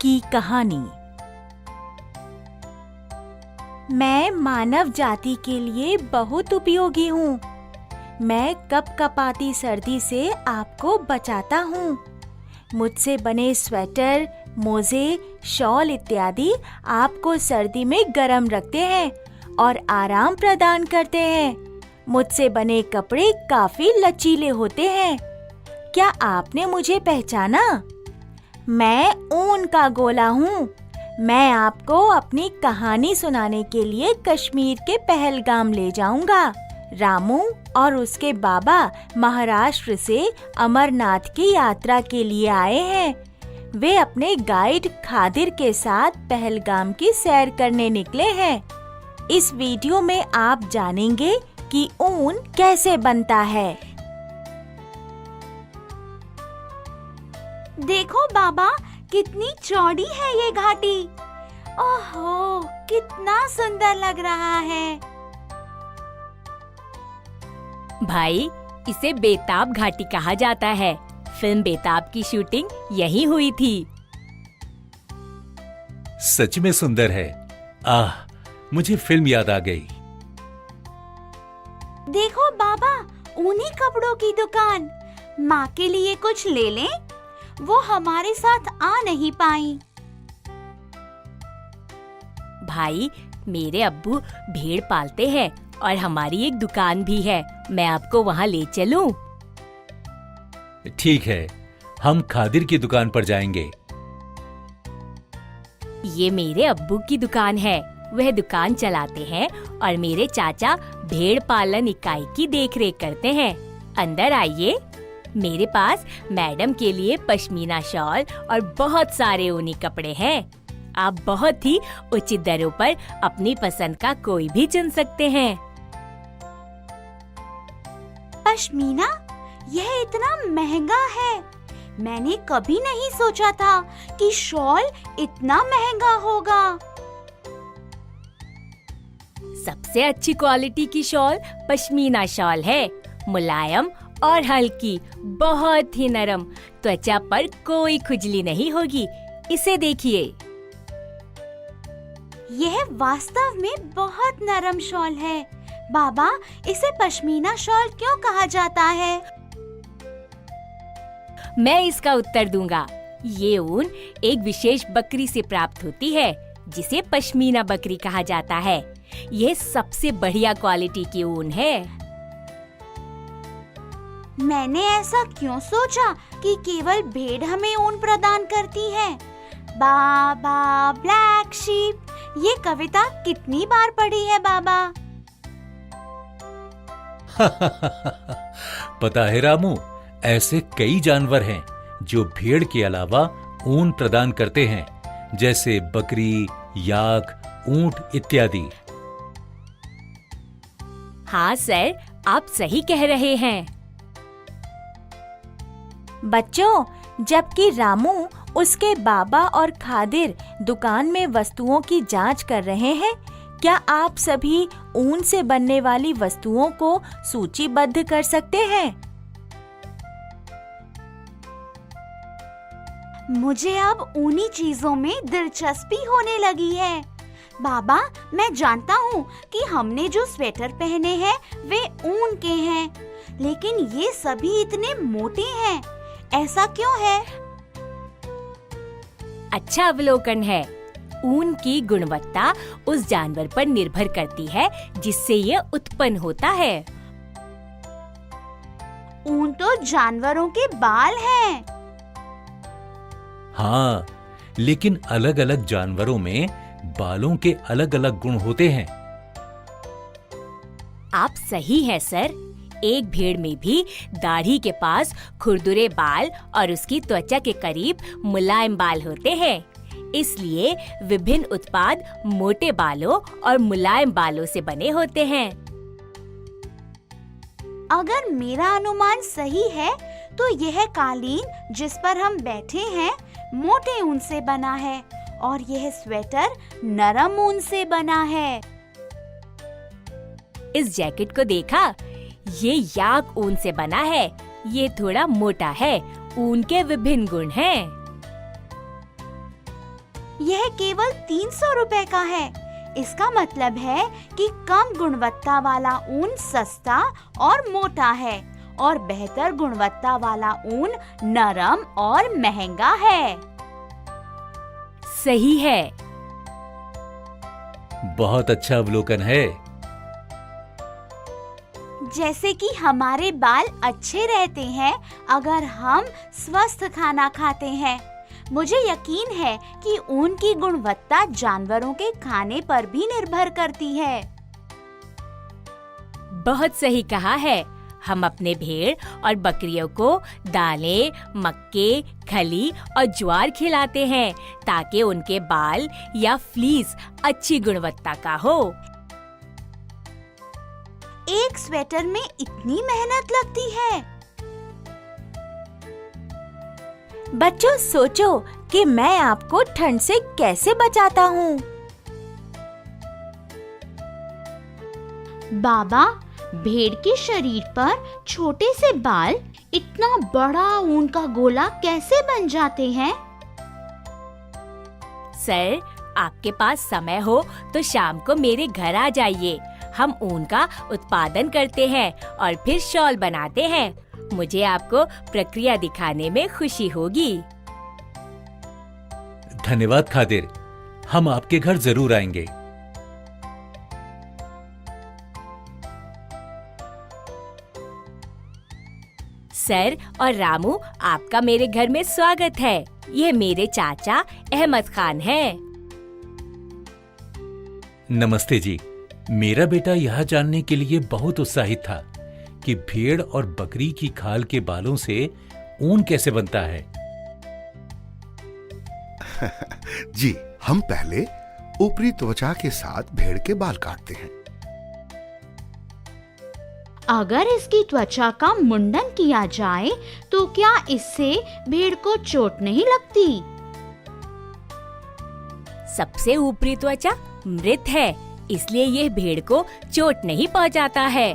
की कहानी। मैं मानव जाति के लिए बहुत उपयोगी हूँ। मैं कपकपाती सर्दी से आपको बचाता हूँ। मुझसे बने स्वेटर, मोजे, शॉल इत्यादि आपको सर्दी में गर्म रखते हैं और आराम प्रदान करते हैं। मुझसे बने कपड़े काफी लचीले होते हैं। क्या आपने मुझे पहचाना? मैं ऊन का गोला हूँ। मैं आपको अपनी कहानी सुनाने के लिए कश्मीर के पहलगाम ले जाऊंगा। रामू और उसके बाबा महाराष्ट्र से अमरनाथ की यात्रा के लिए आए हैं। वे अपने गाइड खादिर के साथ पहलगाम की सैर करने निकले हैं। इस वीडियो में आप जानेंगे कि ऊन कैसे बनता है। देखो बाबा, कितनी चौड़ी है ये घाटी। ओहो, कितना सुंदर लग रहा है। भाई, इसे बेताब घाटी कहा जाता है। फिल्म बेताब की शूटिंग यहीं हुई थी। सच में सुंदर है। आह, मुझे फिल्म याद आ गई। देखो बाबा, ऊनी कपड़ों की दुकान। माँ के लिए कुछ ले लें? वो हमारे साथ आ नहीं पाई। भाई, मेरे अब्बू भेड़ पालते हैं और हमारी एक दुकान भी है। मैं आपको वहाँ ले चलूं? ठीक है, हम खादिर की दुकान पर जाएंगे। ये मेरे अब्बू की दुकान है। वह दुकान चलाते हैं और मेरे चाचा भेड़ पालन इकाई की देखरेख करते हैं। अंदर आइए। मेरे पास मैडम के लिए पश्मीना शॉल और बहुत सारे ऊनी कपड़े हैं। आप बहुत ही उचित दरों पर अपनी पसंद का कोई भी चुन सकते हैं। पश्मीना, यह इतना महंगा है। मैंने कभी नहीं सोचा था कि शॉल इतना महंगा होगा। सबसे अच्छी क्वालिटी की शॉल पश्मीना शॉल है। मुलायम और हल्की, बहुत ही नरम। त्वचा पर कोई खुजली नहीं होगी। इसे देखिए। यह वास्तव में बहुत नरम शॉल है। बाबा, इसे पश्मीना शॉल क्यों कहा जाता है? मैं इसका उत्तर दूंगा। ये ऊन एक विशेष बकरी से प्राप्त होती है, जिसे पश्मीना बकरी कहा जाता है। यह सबसे बढ़िया क्वालिटी की ऊन है। मैंने ऐसा क्यों सोचा कि केवल भेड़ हमें ऊन प्रदान करती है? बाबा ब्लैक शीप, ये कविता कितनी बार पढ़ी है बाबा? पता है रामू, ऐसे कई जानवर हैं जो भेड़ के अलावा ऊन प्रदान करते हैं, जैसे बकरी, याक, ऊंट इत्यादि। हाँ सर, आप सही कह रहे हैं। बच्चों, जबकि रामू, उसके बाबा और खादिर दुकान में वस्तुओं की जांच कर रहे हैं, क्या आप सभी ऊन से बनने वाली वस्तुओं को सूचीबद्ध कर सकते हैं? मुझे अब ऊनी चीजों में दिलचस्पी होने लगी है। बाबा, मैं जानता हूँ कि हमने जो स्वेटर पहने हैं वे ऊन के हैं, लेकिन ये सभी इतने मोटे हैं। ऐसा क्यों है? अच्छा अवलोकन है। ऊन की गुणवत्ता उस जानवर पर निर्भर करती है जिससे ये उत्पन्न होता है। ऊन तो जानवरों के बाल हैं। हाँ, लेकिन अलग अलग जानवरों में बालों के अलग अलग गुण होते हैं। आप सही हैं सर। एक भेड़ में भी दाढ़ी के पास खुरदुरे बाल और उसकी त्वचा के करीब मुलायम बाल होते हैं। इसलिए विभिन्न उत्पाद मोटे बालों और मुलायम बालों से बने होते हैं। अगर मेरा अनुमान सही है, तो यह कालीन जिस पर हम बैठे हैं मोटे ऊन से बना है और यह स्वेटर नरम ऊन से बना है। इस जैकेट को देखा? ये याक ऊन से बना है। ये थोड़ा मोटा है। ऊन के विभिन्न गुण हैं। यह केवल 300 रुपए का है। इसका मतलब है कि कम गुणवत्ता वाला ऊन सस्ता और मोटा है और बेहतर गुणवत्ता वाला ऊन नरम और महंगा है। सही है। बहुत अच्छा अवलोकन है। जैसे कि हमारे बाल अच्छे रहते हैं अगर हम स्वस्थ खाना खाते हैं। मुझे यकीन है कि ऊन की गुणवत्ता जानवरों के खाने पर भी निर्भर करती है। बहुत सही कहा है। हम अपने भेड़ और बकरियों को दालें, मक्के, खली और ज्वार खिलाते हैं ताकि उनके बाल या फ्लीस अच्छी गुणवत्ता का हो। एक स्वेटर में इतनी मेहनत लगती है। बच्चों सोचो कि मैं आपको ठंड से कैसे बचाता हूँ। बाबा, भेड़ के शरीर पर छोटे से बाल इतना बड़ा ऊन का गोला कैसे बन जाते हैं? सर, आपके पास समय हो तो शाम को मेरे घर आ जाइए। हम ऊन का उत्पादन करते हैं और फिर शॉल बनाते हैं। मुझे आपको प्रक्रिया दिखाने में खुशी होगी। धन्यवाद खादिर, हम आपके घर जरूर आएंगे। सर और रामू, आपका मेरे घर में स्वागत है। ये मेरे चाचा अहमद खान हैं। नमस्ते जी। मेरा बेटा यह जानने के लिए बहुत उत्साहित था कि भेड़ और बकरी की खाल के बालों से ऊन कैसे बनता है। जी, हम पहले ऊपरी त्वचा के साथ भेड़ के बाल काटते हैं। अगर इसकी त्वचा का मुंडन किया जाए तो क्या इससे भेड़ को चोट नहीं लगती? सबसे ऊपरी त्वचा मृत है, इसलिए यह भेड़ को चोट नहीं पहुंचाता है।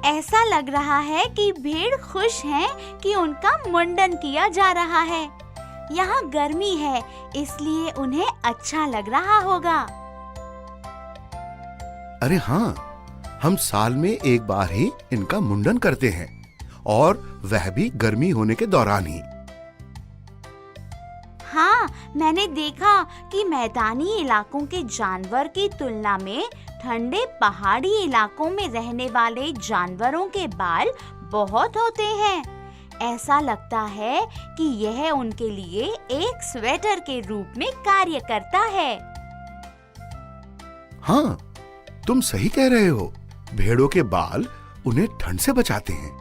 ऐसा लग रहा है कि भेड़ खुश हैं कि उनका मुंडन किया जा रहा है। यहाँ गर्मी है, इसलिए उन्हें अच्छा लग रहा होगा। अरे हाँ, हम साल में एक बार ही इनका मुंडन करते हैं और वह भी गर्मी होने के दौरान ही। हाँ, मैंने देखा कि मैदानी इलाकों के जानवर की तुलना में ठंडे पहाड़ी इलाकों में रहने वाले जानवरों के बाल बहुत होते हैं। ऐसा लगता है कि यह उनके लिए एक स्वेटर के रूप में कार्य करता है। हाँ, तुम सही कह रहे हो। भेड़ों के बाल उन्हें ठंड से बचाते हैं।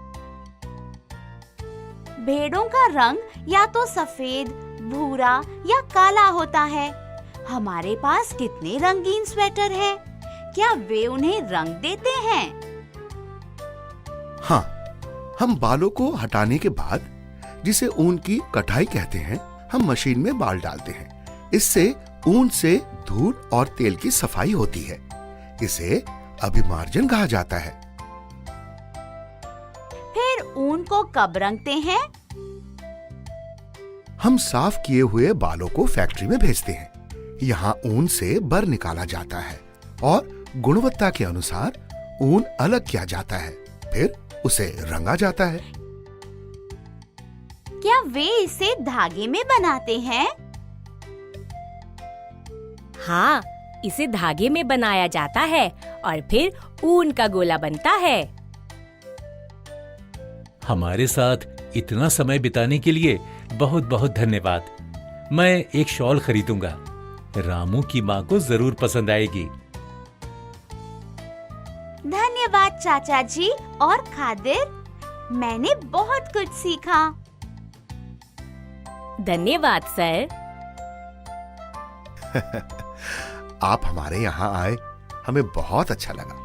भेड़ों का रंग या तो सफेद, भूरा या काला होता है। हमारे पास कितने रंगीन स्वेटर हैं? क्या वे उन्हें रंग देते हैं? हाँ, हम बालों को हटाने के बाद, जिसे ऊन की कटाई कहते हैं, हम मशीन में बाल डालते हैं। इससे ऊन से धूल और तेल की सफाई होती है। इसे अभिमार्जन कहा जाता है। फिर ऊन को कब रंगते हैं? हम साफ किए हुए बालों को फैक्ट्री में भेजते हैं। यहाँ ऊन से बर निकाला जाता है और गुणवत्ता के अनुसार ऊन अलग किया जाता है। फिर उसे रंगा जाता है। क्या वे इसे धागे में बनाते हैं? हाँ, इसे धागे में बनाया जाता है और फिर ऊन का गोला बनता है। हमारे साथ इतना समय बिताने के लिए बहुत बहुत धन्यवाद। मैं एक शॉल खरीदूंगा। रामू की माँ को जरूर पसंद आएगी। धन्यवाद चाचा जी और खादिर, मैंने बहुत कुछ सीखा। धन्यवाद सर। आप हमारे यहाँ आए, हमें बहुत अच्छा लगा।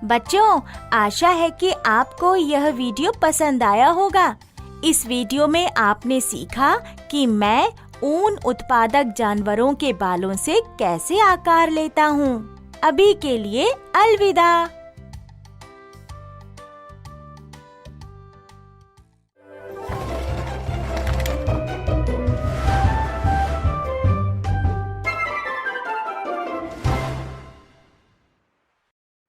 बच्चों, आशा है कि आपको यह वीडियो पसंद आया होगा। इस वीडियो में आपने सीखा कि मैं ऊन उत्पादक जानवरों के बालों से कैसे आकार लेता हूँ। अभी के लिए अलविदा।